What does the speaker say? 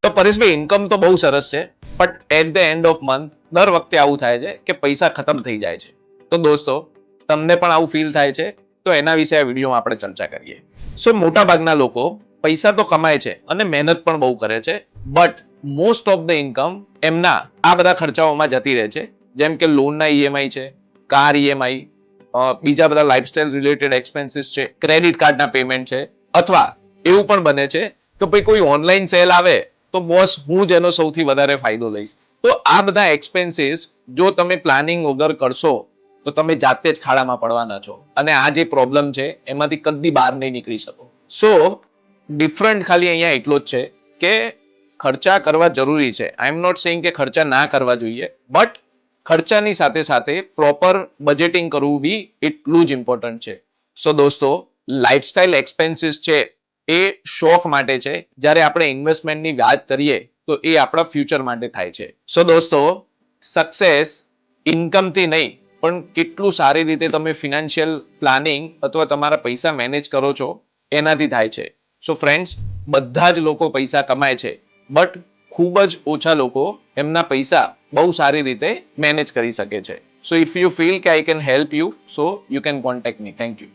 તો પરેશભાઈ ઇન્કમ તો બહુ સરસ છે, but at the end of month દર વખતે આવું થાય છે કે પૈસા ખતમ થઈ જાય છે. તો દોસ્તો, તમને પણ આવું ફીલ થાય છે તો એના વિશે આ વિડીયોમાં આપણે ચર્ચા કરીએ. સો મોટા ભાગના લોકો પૈસા તો કમાય છે અને મહેનત પણ બહુ કરે છે, but most of the income એમના આ બધા ખર્ચાઓમાં જતી રહે છે, જેમ કે લોનના ઈએમઆઈ છે, કાર ઈએમઆઈ, બીજા બધા લાઇફસ્ટાઇલ રિલેટેડ એક્સપેન્સીસ છે, ક્રેડિટ કાર્ડના પેમેન્ટ છે, અથવા એવું પણ બને છે કે ભાઈ કોઈ ઓનલાઈન સેલ આવે તો બોસ હું જ એનો સૌથી વધારે ફાયદો લઈશ. તો આ બધા એક્સપેન્સીસ જો તમે પ્લાનિંગ વગર કરશો તો તમે જાતે જ ખાડામાં પડવાના છો, અને આ જે પ્રોબ્લેમ છે એમાંથી કદી બહાર નહીં નીકળી શકો. સો ડિફરન્ટ ખાલી અહીંયા એટલો જ છે કે ખર્ચા કરવા જરૂરી છે. આઈ એમ નોટ સેઇંગ કે ખર્ચા ના કરવા જોઈએ, બટ ખર્ચાની સાથે સાથે પ્રોપર બજેટિંગ કરવું બી એટલું જ ઇમ્પોર્ટન્ટ છે. સો દોસ્તો, લાઇફસ્ટાઇલ એક્સપેન્સીસ છે એ શોખ માટે છે, જ્યારે આપણે ઇન્વેસ્ટમેન્ટની વાત કરીએ તો એ આપણા ફ્યુચર માટે થાય છે. સો દોસ્તો, સક્સેસ ઇન્કમથી નહીં પણ કેટલું સારી રીતે તમે ફિનાન્શિયલ પ્લાનિંગ અથવા તમારા પૈસા મેનેજ કરો છો એનાથી થાય છે. સો ફ્રેન્ડ્સ, બધા જ લોકો પૈસા કમાય છે, બટ ખૂબ જ ઓછા લોકો એમના પૈસા બહુ સારી રીતે મેનેજ કરી શકે છે. સો ઇફ યુ ફીલ કે I can help you, so you can contact me. Thank you.